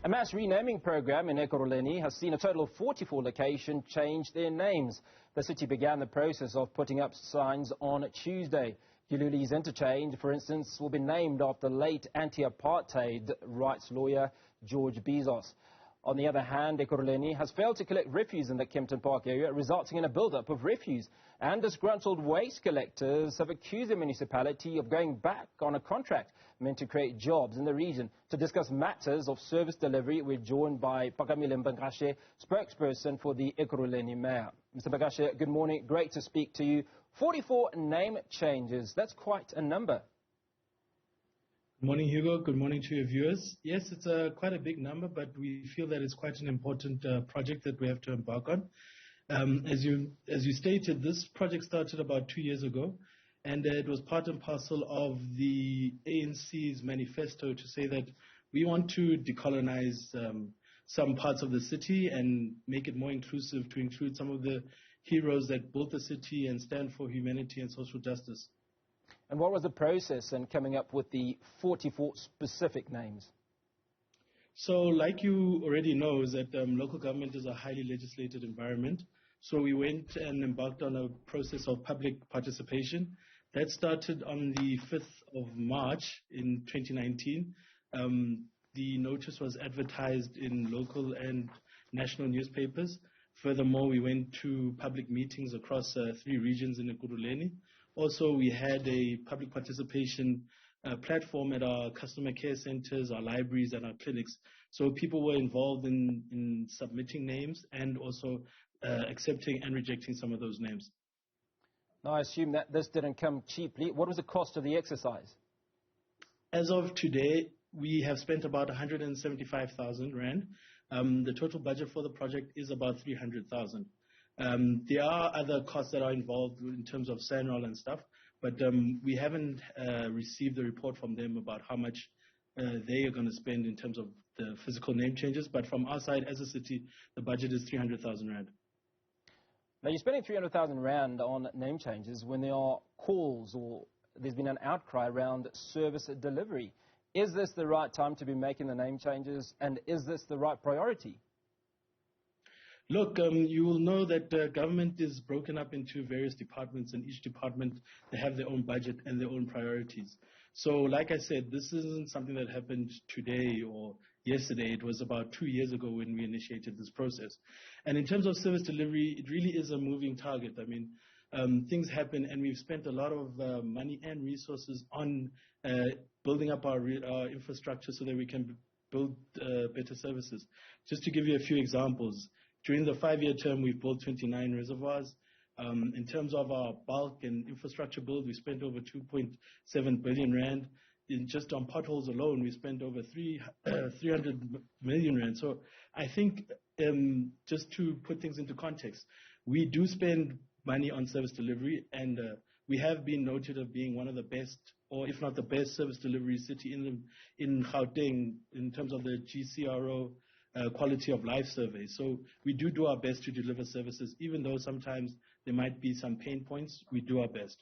A mass renaming program in Ekurhuleni has seen a total of 44 locations change their names. The city began the process of putting up signs on Tuesday. Gillooly's Interchange, for instance, will be named after late anti-apartheid rights lawyer George Bizos. On the other hand, Ekurhuleni has failed to collect refuse in the Kempton Park area, resulting in a build-up of refuse. And disgruntled waste collectors have accused the municipality of going back on a contract meant to create jobs in the region. To discuss matters of service delivery, we're joined by Phakamile Mbengashe, spokesperson for the Ekurhuleni mayor. Mr. Mbengashe, good morning. Great to speak to you. 44 name changes. That's quite a number. Good morning, Hugo. Good morning to your viewers. Yes, it's quite a big number, but we feel that it's quite an important project that we have to embark on. As you stated, this project started about 2 years ago, and it was part and parcel of the ANC's manifesto to say that we want to decolonize some parts of the city and make it more inclusive to include some of the heroes that built the city and stand for humanity and social justice. And what was the process in coming up with the 44 specific names? So like you already know, is that local government is a highly legislated environment. So we went and embarked on a process of public participation. That started on the 5th of March in 2019. The notice was advertised in local and national newspapers. Furthermore, we went to public meetings across 3 regions in Ekurhuleni. Also, we had a public participation platform at our customer care centers, our libraries, and our clinics. So people were involved in submitting names and also accepting and rejecting some of those names. Now, I assume that this didn't come cheaply. What was the cost of the exercise? As of today, we have spent about 175,000 Rand. The total budget for the project is about 300,000. There are other costs that are involved in terms of SANROL and stuff, but we haven't received a report from them about how much they are going to spend in terms of the physical name changes. But from our side as a city, the budget is 300,000 Rand. Now, you're spending 300,000 Rand on name changes when there are calls or there's been an outcry around service delivery. Is this the right time to be making the name changes, and is this the right priority? Look, you will know that government is broken up into various departments, and each department, they have their own budget and their own priorities. So like I said, this isn't something that happened today or yesterday. It was about 2 years ago when we initiated this process. And in terms of service delivery, it really is a moving target. I mean, things happen, and we've spent a lot of money and resources on building up our infrastructure so that we can build better services. Just to give you a few examples, during the 5-year term, we've built 29 reservoirs. In terms of our bulk and infrastructure build, we spent over 2.7 billion Rand. Just on potholes alone, we spent over 300 million Rand. So I think just to put things into context, we do spend money on service delivery, and we have been noted of being one of the best, or if not the best, service delivery city in Gauteng in terms of the GCRO quality of life survey. So we do our best to deliver services, even though sometimes there might be some pain points. We do our best.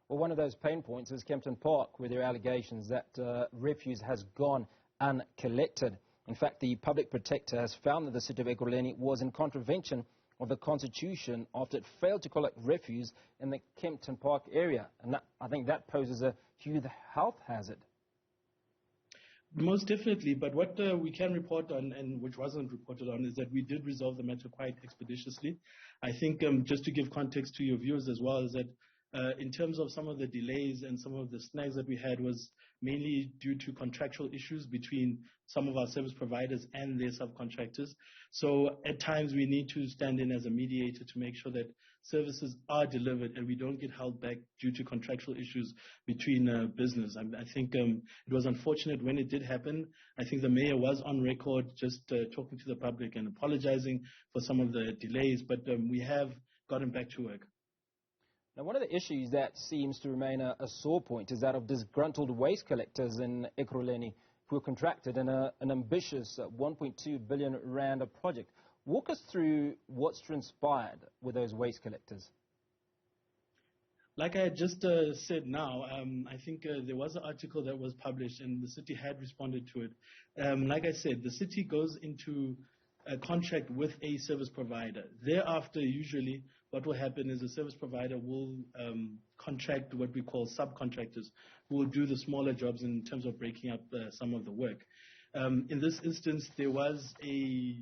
Well, one of those pain points is Kempton Park, where there are allegations that refuse has gone uncollected. In fact, the public protector has found that the city of Ekurhuleni was in contravention of the Constitution after it failed to collect refuse in the Kempton Park area. And I think that poses a huge health hazard. Most definitely, but what we can report on, and which wasn't reported on, is that we did resolve the matter quite expeditiously. I think just to give context to your viewers as well, is that in terms of some of the delays and some of the snags that we had was mainly due to contractual issues between some of our service providers and their subcontractors. So at times we need to stand in as a mediator to make sure that services are delivered and we don't get held back due to contractual issues between business. I think it was unfortunate when it did happen. I think the mayor was on record just talking to the public and apologizing for some of the delays, but we have gotten back to work. Now, one of the issues that seems to remain a sore point is that of disgruntled waste collectors in Ekurhuleni who were contracted in an ambitious 1.2 billion Rand project. Walk us through what's transpired with those waste collectors. Like I just said now, I think there was an article that was published and the city had responded to it. Like I said, the city goes into a contract with a service provider. Thereafter, usually what will happen is the service provider will contract what we call subcontractors who will do the smaller jobs in terms of breaking up some of the work. In this instance, there was a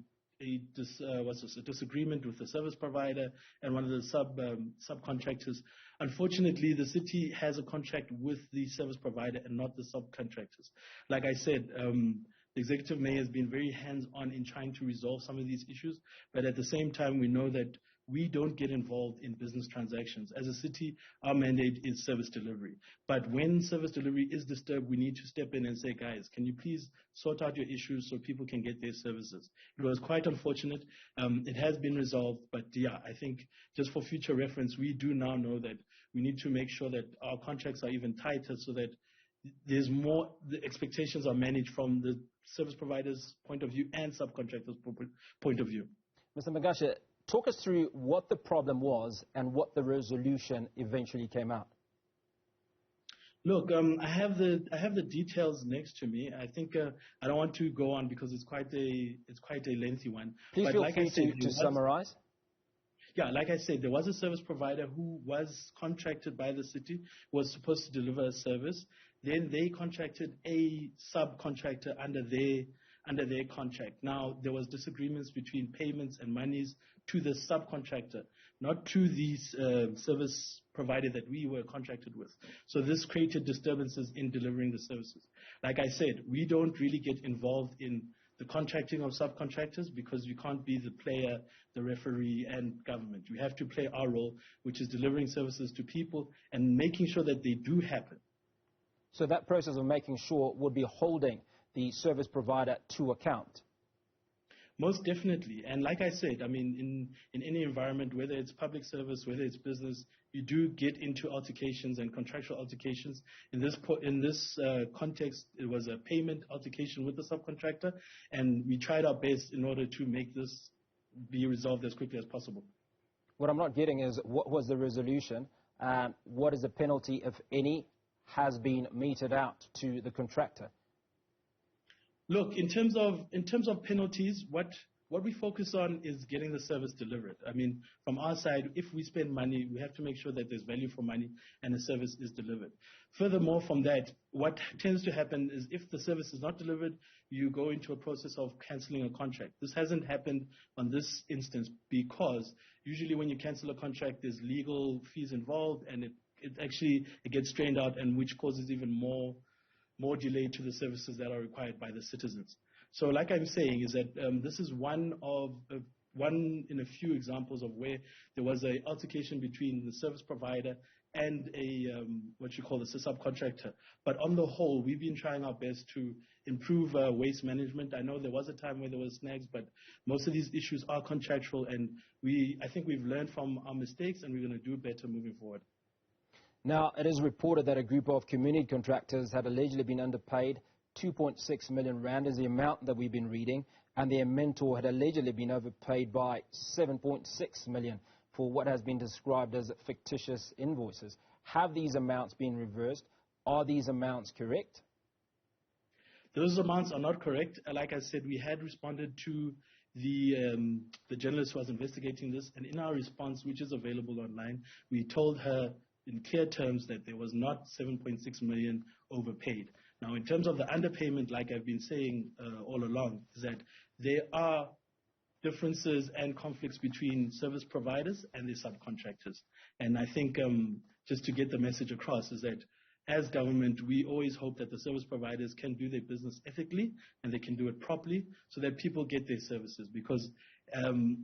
disagreement with the service provider and one of the subcontractors. Unfortunately, the city has a contract with the service provider and not the subcontractors. Like I said, the executive mayor has been very hands-on in trying to resolve some of these issues, but at the same time, we know that we don't get involved in business transactions. As a city, our mandate is service delivery. But when service delivery is disturbed, we need to step in and say, guys, can you please sort out your issues so people can get their services? It was quite unfortunate. It has been resolved, but yeah, I think just for future reference, we do now know that we need to make sure that our contracts are even tighter so that there's more, the expectations are managed from the service provider's point of view and subcontractors' point of view. Mr. Mbengashe, talk us through what the problem was and what the resolution eventually came out. Look, I have the details next to me. I think I don't want to go on because it's quite a lengthy one. Please but feel like free to summarize. Yeah, like I said, there was a service provider who was contracted by the city, was supposed to deliver a service. Then they contracted a subcontractor under their contract. Now, there was disagreements between payments and monies to the subcontractor, not to the service provider that we were contracted with. So this created disturbances in delivering the services. Like I said, we don't really get involved in the contracting of subcontractors because we can't be the player, the referee, and government. We have to play our role, which is delivering services to people and making sure that they do happen. So that process of making sure would be holding the service provider to account. Most definitely. And like I said, I mean, in any environment, whether it's public service, whether it's business, you do get into altercations and contractual altercations. In this context, it was a payment altercation with the subcontractor, and we tried our best in order to make this be resolved as quickly as possible. What I'm not getting is what was the resolution, and what is the penalty, if any, has been meted out to the contractor? Look, in terms of penalties, what we focus on is getting the service delivered. I mean, from our side, if we spend money, we have to make sure that there's value for money and the service is delivered. Furthermore, from that, what tends to happen is if the service is not delivered, you go into a process of cancelling a contract. This hasn't happened on this instance because usually when you cancel a contract, there's legal fees involved and it gets strained out, and which causes even more delay to the services that are required by the citizens. So like I'm saying is that this is one in a few examples of where there was an altercation between the service provider and what you call a subcontractor. But on the whole, we've been trying our best to improve waste management. I know there was a time where there was snags, but most of these issues are contractual, and I think we've learned from our mistakes, and we're going to do better moving forward. Now, it is reported that a group of community contractors had allegedly been underpaid. 2.6 million rand is the amount that we've been reading, and their mentor had allegedly been overpaid by 7.6 million for what has been described as fictitious invoices. Have these amounts been reversed? Are these amounts correct? Those amounts are not correct. Like I said, we had responded to the journalist who was investigating this, and in our response, which is available online, we told her in clear terms that there was not 7.6 million overpaid. Now, in terms of the underpayment, like I've been saying all along, is that there are differences and conflicts between service providers and their subcontractors. And I think just to get the message across is that as government, we always hope that the service providers can do their business ethically and they can do it properly so that people get their services, because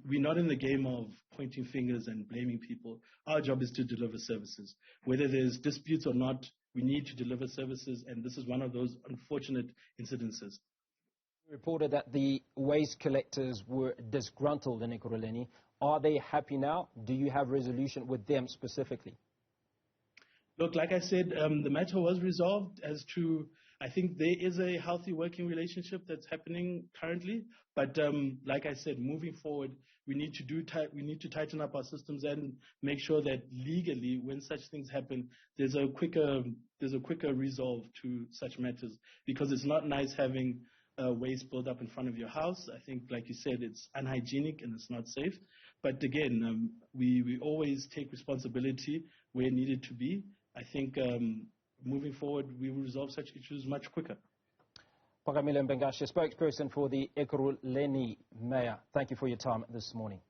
we're not in the game of pointing fingers and blaming people. Our job is to deliver services. Whether there's disputes or not, we need to deliver services, and this is one of those unfortunate incidences. Reported that the waste collectors were disgruntled in Ekurhuleni. Are they happy now? Do you have resolution with them specifically? Look, like I said, the matter was resolved as to I think there is a healthy working relationship that's happening currently. But like I said, moving forward, we need to tighten up our systems and make sure that legally, when such things happen, there's a quicker resolve to such matters, because it's not nice having waste build up in front of your house. I think, like you said, it's unhygienic and it's not safe. But again, we always take responsibility where needed to be. I think moving forward, we will resolve such issues much quicker. Phakamile Mbengashe, spokesperson for the Ekurhuleni mayor. Thank you for your time this morning.